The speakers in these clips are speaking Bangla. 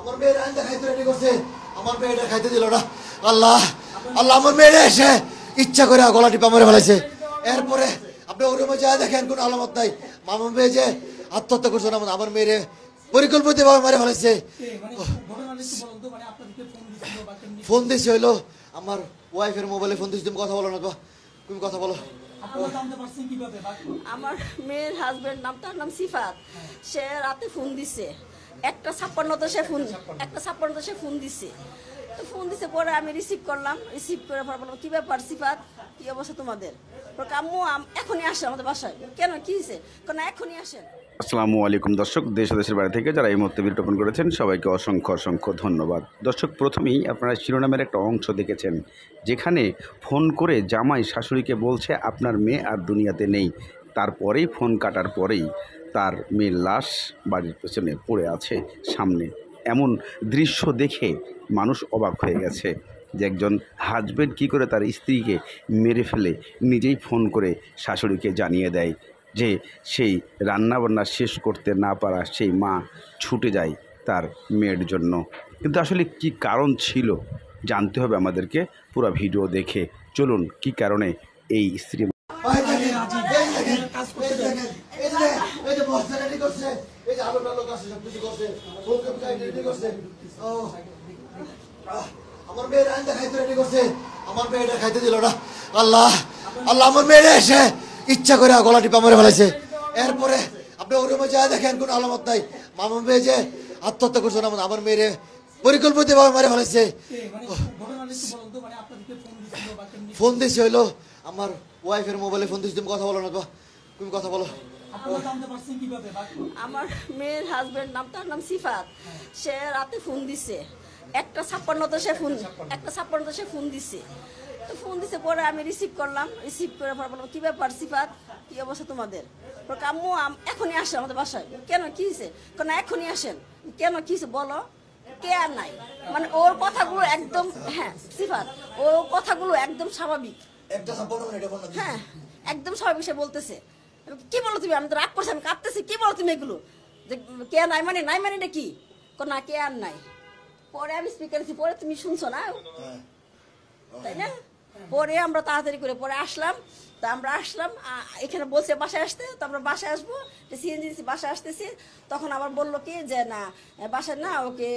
আমার মেয়ের আইনটা খাইতে রেডি করছে, আমার মেয়েটা খাইতে দিল না। আল্লাহ আল্লাহ, আমার মেয়েটা এসে ইচ্ছা করে গলা টিপা মেরে ফেলাইছে। এরপরে আপনি ওর রুমে যা দেখেন কোনো আলামত নাই। আমার মেয়ে যে আত্মহত্যা করছে না, আমার মেয়েরে পরিকল্পিতভাবে মেরে ফেলাইছে। ফোন দিয়েছি হইলো আমার ওয়াইফের মোবাইলে ফোন দিয়েছি। তুমি কথা বলো না, তুমি কথা বলো। আমার মেয়ের হাজবেন্ড তার নাম সিফাত, সে রাতে ফোন দিছে 1:56 সে ফোন দিছে। তো ফোন দিছে পরে আমি রিসিভ করলাম, রিসিভ করে পরে বললাম কি ব্যাপার সিফাত, কি অবস্থা তোমাদের? আম্মু এখনই আসে আমাদের বাসায়। কেন, কি হয়েছে? কেন এখনই আসেন। আসসালামু আলাইকুম দর্শক, দেশ ও দেশের বাইরে থেকে যারা এই মুহূর্তে ভিডিও ওপেন করেছেন সবাইকে অসংখ্য অসংখ্য ধন্যবাদ। দর্শক, প্রথমেই আপনারা শিরোনামের একটা অংশ দেখেছেন, যেখানে ফোন করে জামাই শাশুড়িকে বলছে আপনার মেয়ে আর দুনিয়াতে নেই। তারপরেই ফোন কাটার পরেই তার মেয়ের লাশ বাড়ির পেছনে পড়ে আছে সামনে। এমন দৃশ্য দেখে মানুষ অবাক হয়ে গেছে যে একজন হাজব্যান্ড কী করে তার স্ত্রীকে মেরে ফেলে নিজেই ফোন করে শাশুড়িকে জানিয়ে দেয় যে সেই রান্নাবান্না শেষ করতে না পারা সেই মা ছুটে যায় তার মেয়ের জন্য। কিন্তু আসলে কি কারণ ছিল জানতে হবে আমাদেরকে পুরো ভিডিও দেখে। চলুন কি কারণে এই স্ত্রী আমার মেয়ের আইনটা খাইতে রেডি করছে, আমার মেয়েটা খাইতে দিল না। আল্লাহ আল্লাহ, আমার মেয়েটা এসে ইচ্ছা করে গলা টিপা মেরে ফেলাইছে। এরপরে আপনি ওর রুমে যা দেখেন কোনো আলামত নাই। আমার মেয়ে যে আত্মহত্যা করছে না, আমার মেয়েরে পরিকল্পিতভাবে মেরে ফেলাইছে। ফোন দিয়েছি হইলো আমার ওয়াইফের মোবাইলে ফোন দিয়েছি। তুমি কথা বলো না, তুমি কথা বলো। আমার মেয়ের হাজবেন্ড তার নাম সিফাত, সে রাতে ফোন দিছে 1:56 সে ফোন দিছে। তো ফোন দিছে পরে আমি রিসিভ করলাম, রিসিভ করে পরে বললাম কি ব্যাপার সিফাত, কি অবস্থা তোমাদের? আম্মু এখনই আসে আমাদের বাসায়। কেন, কি হয়েছে? কেন এখনই আসেন। কেন, কি হয়েছে বলো। কে আর নাই, মানে ওর কথাগুলো একদম, হ্যাঁ সিফাত, ওর কথাগুলো একদম স্বাভাবিক। হ্যাঁ একদম স্বাভাবিক সে বলতেছে। কি বলো তুমি? আমি তো রাগ করছি, আমি কাঁদতেছি। কি বলো তুমি এগুলো? যে কে নাই মানে, নাই মানে এটা কি? না কে আর নাই। পরে আমি স্পিকার দিচ্ছি, পরে তুমি শুনছো না, তাই না? পরে আমরা তাড়াতাড়ি করে পরে আসলাম। তা আমরা আসলাম, এখানে বলছে বাসায় আসতে। তো আমরা বাসায় আসবো, সিএনজি বাসায় আসতেছি। তখন আবার বললো কি যে না বাসায় না, ওকে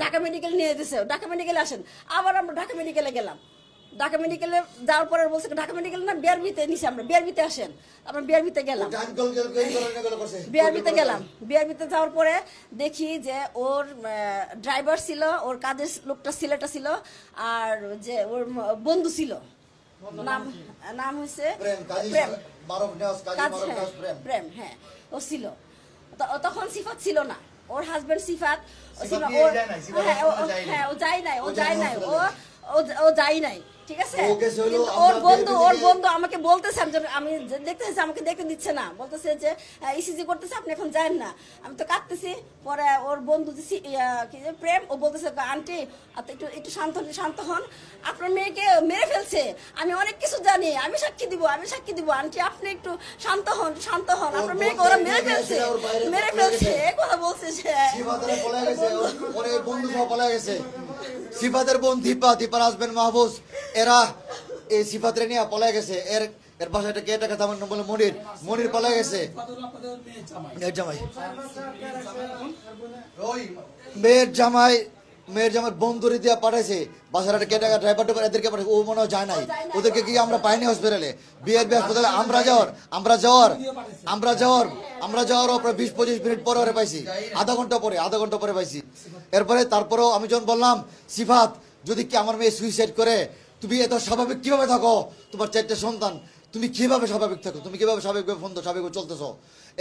ঢাকা মেডিকেল নিয়ে যেতেছে, ঢাকা মেডিকেলে আসেন। আবার আমরা ঢাকা মেডিকেলে গেলাম। ঢাকা মেডিকেলে যাওয়ার পরে বলছে ঢাকা মেডিকেল না, বিআরবিতে নিছি আমরা, বিআরবিতে আসেন। আমরা বিআরবিতে গেলাম, বিআরবিতে যাওয়ার পরে দেখি যে ওর ড্রাইভার ছিল, ওর কাজের লোকটা ছেলেটা ছিল, আর যে ওর বন্ধু ছিল, নাম হয়েছে প্রেম, হ্যাঁ ও ছিল। তখন সিফাত ছিল না, ওর হাজবেন্ড সিফাত ছিল। হ্যাঁ ও যায় নাই, ও যায় নাই, ঠিক আছে। ওর বন্ধু আমাকে বলতেছে, আমি দেখতেছি, আমাকে দেখতে দিচ্ছে না, বলতেছে যে ইসিজি করতেছে, আপনি এখন যান না। আমি তো কাঁদতেছি। পরে ওর বন্ধু প্রেম, ও বলতেছে আন্টি একটু শান্ত হন, আপনার মেয়েকে মেরে ফেলছে, আমি অনেক কিছু জানি, আমি সাক্ষী দিব আন্টি, আপনি একটু শান্ত হন, আপনার মেয়েকে ওরা মেরে ফেলছে এই কথা বলছে সে। সিফাতের বোন দীপার হাজবেন্ড মাহফুজ, এরা এই সিফাতের নিয়ে পলাই গেছে। এর বাসাটা কে টাকা তার বলে মনির পলাই গেছে। মেয়ের জামাই বন্ধুরি দিয়া পাঠাইছে বাসাটা কে টাকা ড্রাইভারটা করে এদেরকে পাঠাইছে। ও মনে হয় যায় নাই, ওদেরকে কি আমরা পাইনি হসপিটালে, বিআরবি হাসপাতালে। আমরা যাওয়ার প্রায় 20-25 মিনিট পরে ওরে পাইছি, আধা ঘন্টা পরে পাইছি। তারপরেও আমি যখন বললাম সিফাত যদি কি আমার মেয়ে সুইসাইড করে, তুমি এত স্বাভাবিক কিভাবে থাকো? তোমার 4টে সন্তান, তুমি কিভাবে স্বাভাবিক থাকো? তুমি কিভাবে স্বাভাবিকভাবে চলতেছো?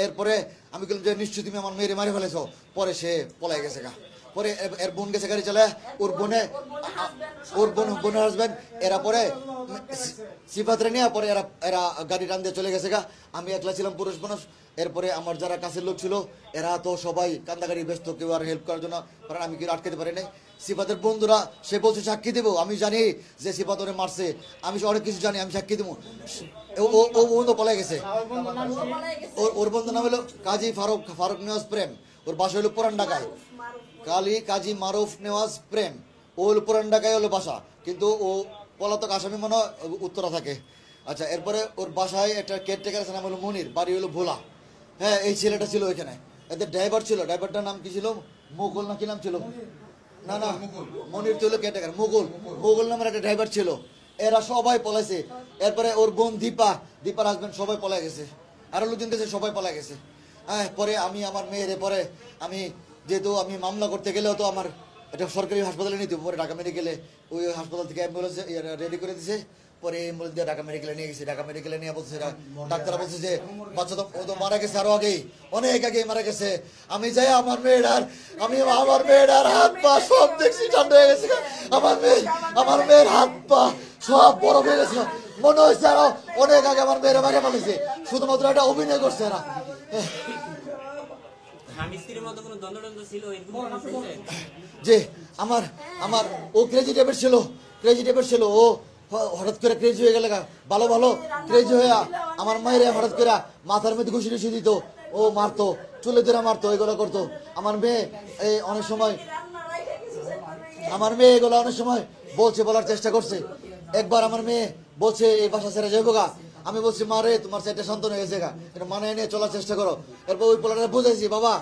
এরপরে আমি বললাম যে নিশ্চয়ই তুমি আমার মেয়েরে মারি ফেলেছো। পরে সে পলাই গেছে গা। পরে এর বোন গেছে গাড়ি চালায়, ওর বোনের হাজব্যান্ড এরা পরে সিফাতরে নিয়ে পরে এরা গাড়ি টান দিয়ে চলে গেছে গা। আমি একলা ছিলাম পুরুষ মানুষ। এরপরে আমার যারা কাছের লোক ছিল এরা তো সবাই কান্দাকারি ব্যস্ত, কেউ আর হেল্প করার জন্য, কারণ আমি কেউ আটকাতে পারি নাই। সিফাতের বন্ধুরা সে বলছে সাক্ষী দেবো, আমি জানি যে সিফাত ওরে মারছে, আমি অনেক কিছু জানি, আমি সাক্ষী দেবো। ও বন্ধু পলাই গেছে। ওর বন্ধু নাম হলো কাজী ফারুক নেওয়াজ প্রেম, ওর বাসা হলো পুরান ঢাকায়। কাজী মারুফ নেওয়াজ প্রেম, ও হলো পুরান ঢাকায় হলো বাসা, কিন্তু ও পলাতক আসামি মনে হয় উত্তরা থাকে। আচ্ছা, এরপরে ওর বাসায় একটা কেয়ারটেকার আছে, নাম হলো মনির, বাড়ি হলো ভোলা। হ্যাঁ, এই ছেলেটা ছিল ওইখানে। এদের ড্রাইভার ছিল, ড্রাইভারটার নাম কি ছিল, মুকুল না কি নাম ছিল, না মনির তো হলো কেয়ারটেকার, মুকুল নামের একটা ড্রাইভার ছিল। এরা সবাই পলাইছে। এরপরে ওর বোন দীপার হাজবেন্ড সবাই পলাই গেছে, আরো লোকজন গেছে, সবাই পলাই গেছে। হ্যাঁ, পরে আমি আমার মেয়ের পরে আমি যেহেতু আমি মামলা করতে গেলেও তো আমার এটা সরকারি হাসপাতালে নিতে, পরে ঢাকা মেডিকেলে ওই হাসপাতাল থেকে অ্যাম্বুলেন্স রেডি করে দিছে। পরে অ্যাম্বুলেন্স দিয়ে ঢাকা মেডিকেলে নিয়ে গেছি। ঢাকা মেডিকেলে নিয়ে বলছে, ডাক্তাররা বলছে যে বাচ্চা তো ও তো মারা গেছে, আরো আগেই, অনেক আগেই মারা গেছে। আমি যাই আমার মেয়েটার হাত পা সব দেখছি ঠান্ডা হয়ে গেছে। আমার মেয়ের হাত পা সব বরফ হয়ে গেছে, মনে হচ্ছে আরো অনেক আগে আমার মেয়েরা মারা ফেলেছে, শুধুমাত্র এটা অভিনয় করছে এরা। যে আমার ও ক্রেজি টাইপের ছিল, ও হঠাৎ করে ক্রেজি হয়ে গেলে ভালো ক্রেজি হয়ে আমার মায়ের হঠাৎ করে মাথার মধ্যে ঘুষি টুষি দিত, ও মারতো, চুলে ধরে মারতো, এগুলো করতো। আমার মেয়ে অনেক সময় বলার চেষ্টা করছে। একবার আমার মেয়ে বলছে এই বাসা ছেড়ে যাবো গা। আমি বলছি, মা রে, তোমার 4টা সন্তান হয়ে গেছে গা, এটা মানায় নিয়ে চলার চেষ্টা করো। এরপর ওই পোলাটা বুঝাইছি, বাবা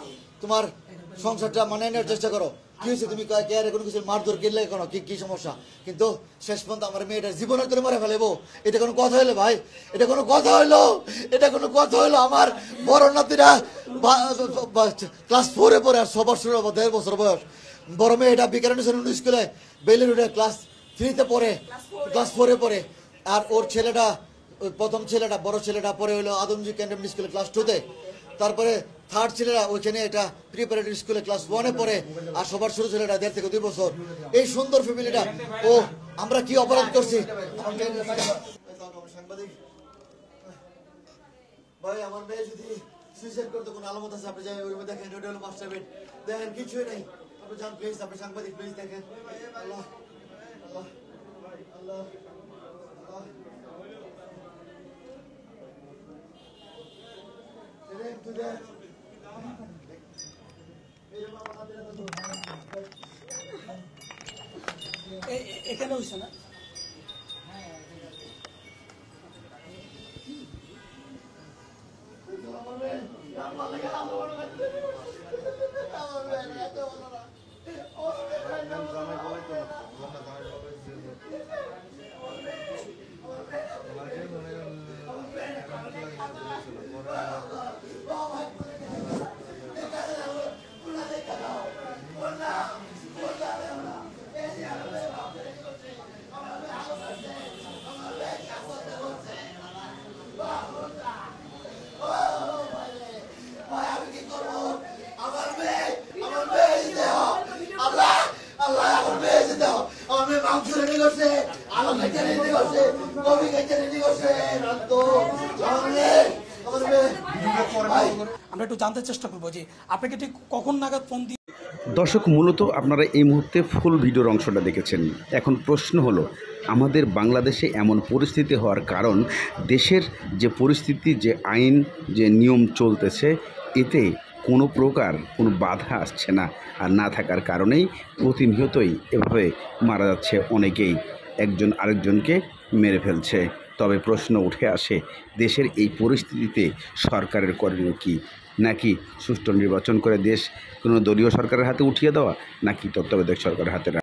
তোমার সংসারটা মানায় নেওয়ার চেষ্টা করো, কি হয়েছে, তুমি কেয়ারে কোনো কিছু মারধর কিনলে কেন, কি সমস্যা। কিন্তু শেষ পর্যন্ত আমার মেয়েটা জীবনের করে মারে ফেলেবো, এটা কোনো কথা হইলো ভাই, এটা কোনো কথা হইলো। আমার বড় নাতিরা ক্লাস 4-এ পড়ে, আর 6 বছর 1.5 বছর বয়স। বড় মেয়েটা বিকারণেশ্বর স্কুলে বেলের উঠে ক্লাস 3-তে পড়ে, ক্লাস 4-এ পড়ে। আর ওর ছেলেটা, প্রথম ছেলেটা, বড় ছেলেটা পরে হলো আদমজি ক্যান্টনমেন্ট স্কুলে ক্লাস 2-তে। তারপরে থার্ড ছেলেরা ওইখানে এটা প্রিপারেটরি স্কুলে ক্লাস 1-এ পড়ে। আর সবার ছোট ছেলেটা 1.5 থেকে 2 বছর। এই সুন্দর ফ্যামিলিটা, ও আমরা কি অপরাধ করছি। সাংবাদিক ভাই, আমার মেয়ে যদি সুইসাইড করতে কোনো আলামত আছে, আপনি যাই ওই রুমে দেখেন, ওটা হলো মাস্টার বেড, দেখেন কিছুই নেই। আপনি যান প্লিজ, আপনি সাংবাদিক প্লিজ দেখেন। আল্লাহ আল্লাহ আল্লাহ এখানে হইছে না। আমরা একটু জানতে চেষ্টা করবো যে আপনাকে ঠিক কখন নাগাদ ফোন দিয়ে। দর্শক, মূলত আপনারা এই মুহূর্তে ফুল ভিডিওর অংশটা দেখেছেন। এখন প্রশ্ন হলো, আমাদের বাংলাদেশে এমন পরিস্থিতি হওয়ার কারণ, দেশের যে পরিস্থিতি, যে আইন, যে নিয়ম চলতেছে, এতে কোনো প্রকার কোনো বাধা আসছে না। আর না থাকার কারণেই প্রতিনিয়তই এভাবে মারা যাচ্ছে অনেকেই, একজন আরেকজনকে মেরে ফেলছে। তবে প্রশ্ন উঠে আসে, দেশের এই পরিস্থিতিতে সরকারের করণীয় কী? নাকি সুষ্ঠু নির্বাচন করে দেশ কোনো দলীয় সরকারের হাতে উঠিয়ে দেওয়া, নাকি তত্ত্বাবধায়ক সরকারের হাতে